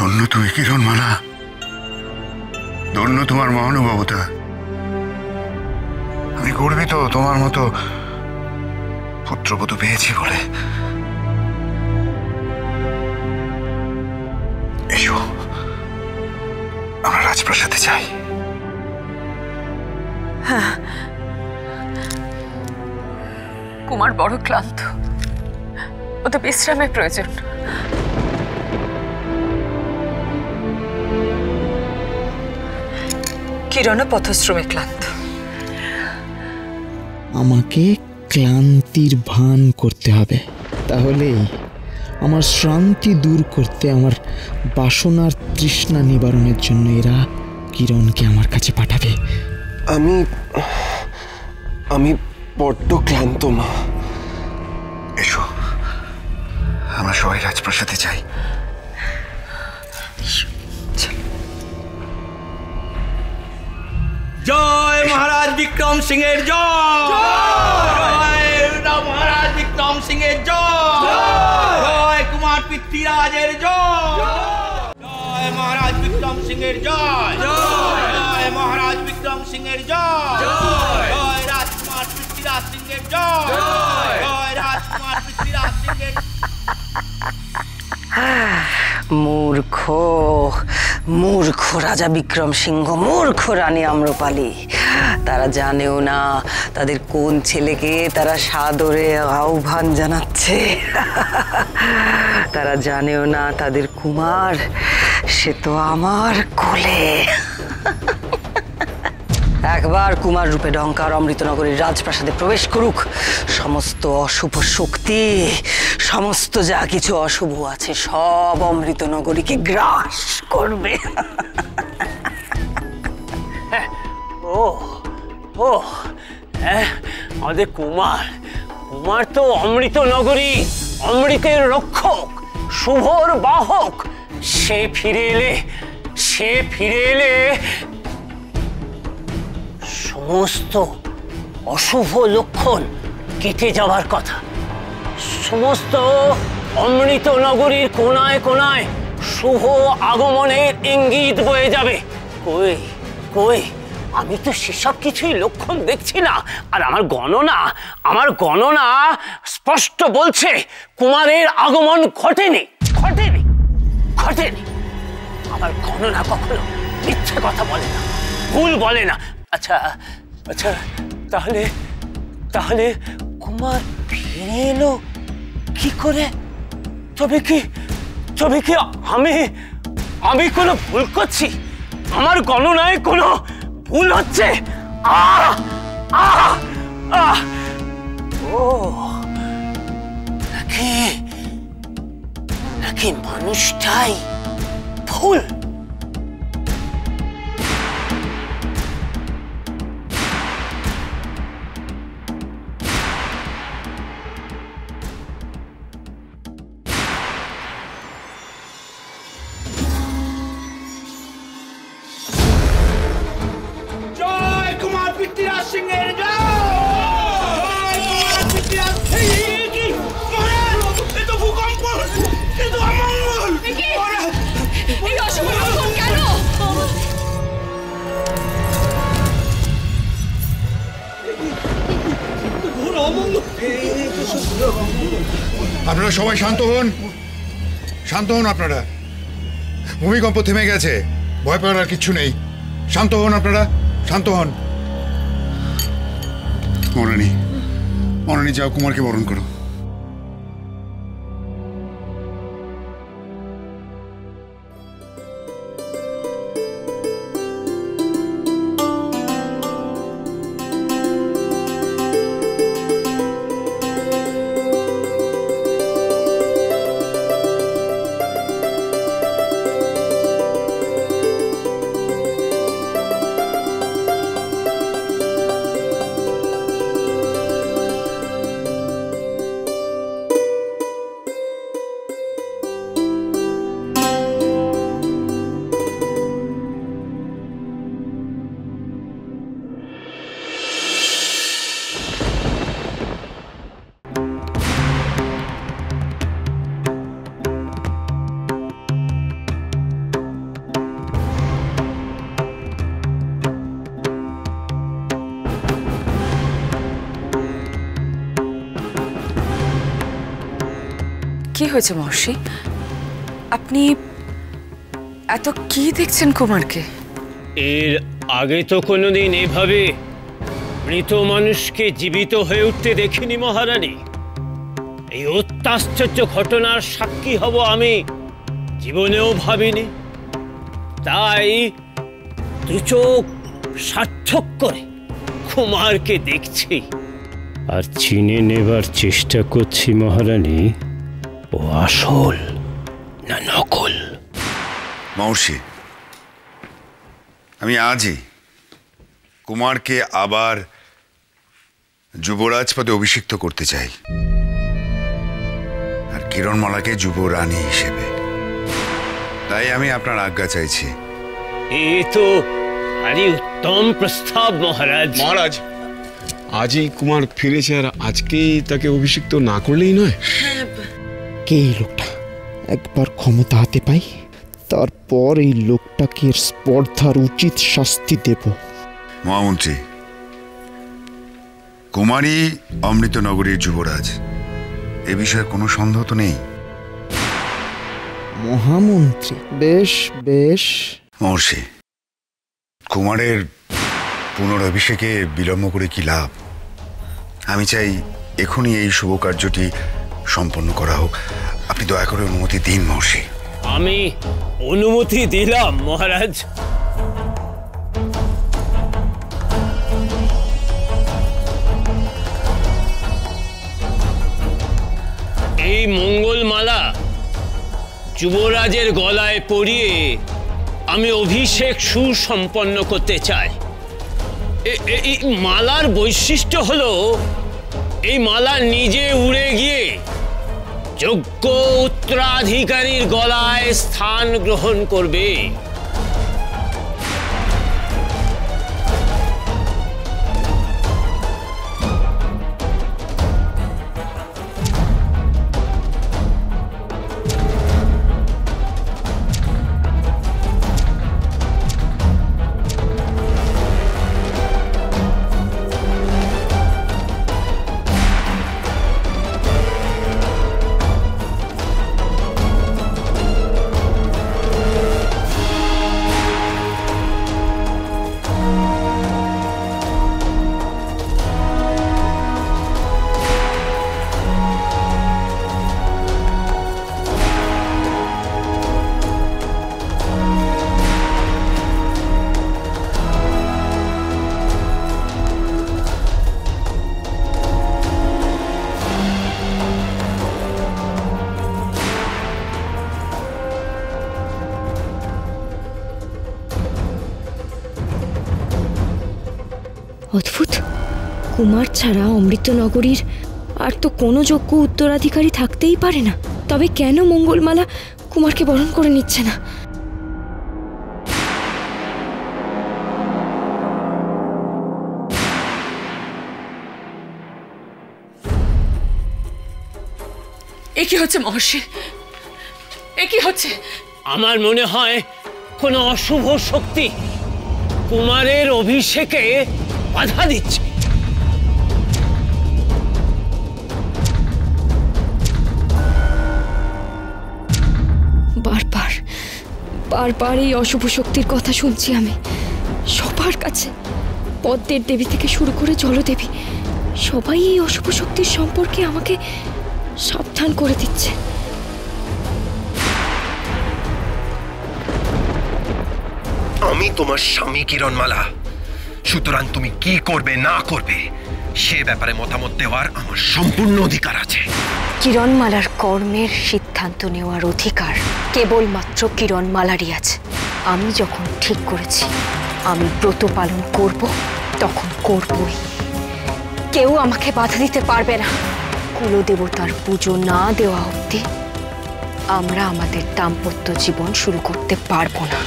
ধন্য তুমি কিরণমালা, ধন্য তোমার মহানুভবতা। আমি গর্বিত তোমার মতো পুত্রবধূ পেয়েছি বলে। এসো আমরা রাজপ্রাসাদে যাই। হ্যাঁ, কুমার বড় ক্লান্ত, ওদের বিশ্রামের প্রয়োজন। কিরণও পথশ্রমে ক্লান্ত। আমাকে ক্লান্তির ভান করতে হবে, তাহলেই আমার শ্রান্তি দূর করতে, আমার বাসনার তৃষ্ণা নিবারণের জন্য এরা কিরণকে আমার কাছে পাঠাবে। আমি বড্ড ক্লান্ত মা। এসো আমরা সবাই রাজপ্রাসাদে যাই। জয় মহারাজ বিক্রম সিংহের জয়, জয় মহারাজ বিক্রম সিংহের জয়, জয় কুমার পৃথ্বীরাজের জয়, জয় মহারাজ বিক্রম সিংহের জয়, জয় মহারাজ বিক্রম সিংহের জয়, জয় রাজকুমার পৃথ্বীরাজ সিংহের জয়, জয় রাজকুমার পৃথ্বীরাজ সিংহের। মূর্খ মূর্খ রাজা বিক্রম সিংহ, মূর্খ রানী আম্রপালি। তারা জানেও না তাদের কোন ছেলেকে তারা সাদরে আহ্বান জানাচ্ছে। তারা জানেও না তাদের কুমার সে তো আমার কোলে। একবার কুমার রূপে ডঙ্কার অমৃতনগরীর রাজপ্রাসাদে প্রবেশ করুক, সমস্ত অশুভ শক্তি, সমস্ত যা কিছু অশুভ আছে সব অমৃতনগরীকে গ্রাস করবে। ও ও আমাদের কুমার, কুমার তো অমৃতনগরী, অমৃতের রক্ষক, শুভর বাহক। সে ফিরে এলে সমস্ত অশুভ লক্ষণ কেটে যাওয়ার কথা। সমস্ত অমৃত নগরীর কোনায় কোনায় শুভ আগমনের ইঙ্গিত বয়ে যাবে। কই কই আমি তো সেসব কিছুই লক্ষণ দেখছি না। আর আমার গণনা স্পষ্ট বলছে কুমারের আগমন ঘটেনি। আমার গণনা কখনো মিথ্যে কথা বলে না, ভুল বলে না। আচ্ছা আচ্ছা, তাহলে কুমার ফিরে এলো কি করে? তবে কি আমি কোনো ভুল করছি? আমার গণনায় কোনো ভুল হচ্ছে? ও নাকি মানুষটাই ভুল? আপনারা সবাই শান্ত হন, আপনারা। ভূমিকম্প থেমে গেছে, ভয় পাওয়ার আর কিচ্ছু নেই। শান্ত হন আপনারা, শান্ত হন। মরানি যাও, কুমারকে বরণ করো। হয়েছে মহর্ষি? আপনি এত কি দেখছেন কুমারকে? এর আগে তো কোনোদিন এভাবে মৃত মানুষকে জীবিত হয়ে উঠতে দেখিনি মহারানী। এই অত্যাশ্চর্য ঘটনার সাক্ষী হব আমি জীবনেও ভাবিনি। তাই দুচোখ সার্থক করে কুমারকে দেখছি আর চিনে নেবার চেষ্টা করছি মহারানী, ও আসল না নকল। মহর্ষি, আমি আজই কুমারকে আবার যুবরাজ পদে অভিষিক্ত করতে চাই, আর কিরণমালাকে যুবরানী হিসেবে। তাই আমি আপনার আজ্ঞা চাইছি। এ তো ভারী উত্তম প্রস্তাব মহারাজ। মহারাজ, আজই কুমার ফিরেছে আর আজকেই তাকে অভিষিক্ত না করলেই নয়। কে এই লোকটা? একবার ক্ষমতা হাতে পাই, তারপর এই লোকটাকে স্পর্ধার উচিত শাস্তি দেব। মহামন্ত্রী, কুমারী অমৃতনগরীর যুবরাজ, এ বিষয়ে কোনো সন্দেহ তো নেই। মহামন্ত্রী, বেশ বেশ। মহর্ষি, কুমারের পুনরভিষেকে বিলম্ব করে কি লাভ? আমি চাই এখনই এই শুভ কার্যটি সম্পন্ন করা হোক। আপনি দয়া করে অনুমতি দিন মহর্ষি। আমি অনুমতি দিলাম মহারাজ। এই মঙ্গলমালা যুবরাজের গলায় পরিয়ে আমি অভিষেক সুসম্পন্ন করতে চাই। এই মালার বৈশিষ্ট্য হলো এই মালা নিজে উড়ে গিয়ে যোগ্য উত্তরাধিকারীর গলায় স্থান গ্রহণ করবে। অদ্ভুত, কুমার ছাড়া অমৃতনগরীর আর তো কোনো যোগ্য উত্তরাধিকারী থাকতেই পারে না। তবে কেন মঙ্গলমালা কুমারকে বরণ করে নিচ্ছে না? এ কি হচ্ছে মহর্ষি? এ কি হচ্ছে? আমার মনে হয় কোনো অশুভ শক্তি কুমারের অভিষেকে বাধা দিচ্ছে। বারবার বারবার এই অশুভ শক্তির কথা শুনছি আমি সবার কাছে। পদ্মের দেবী থেকে শুরু করে জলদেবী, সবাই এই অশুভ শক্তির সম্পর্কে আমাকে সাবধান করে দিচ্ছে। আমি তোমার স্বামী কিরণমালা, সুতরাং তুমি কি করবে না করবে সে ব্যাপারে মতামত দেওয়ার আমার সম্পূর্ণ অধিকার আছে। কিরণমালার কর্মের সিদ্ধান্ত নেওয়ার অধিকার কেবলমাত্র কিরণমালারই আছে। আমি যখন ঠিক করেছি আমি ব্রত পালন করব, তখন করবই। কেউ আমাকে বাধা দিতে পারবে না। কুলদেবতার পুজো না দেওয়া অবধি আমরা আমাদের দাম্পত্য জীবন শুরু করতে পারবো না।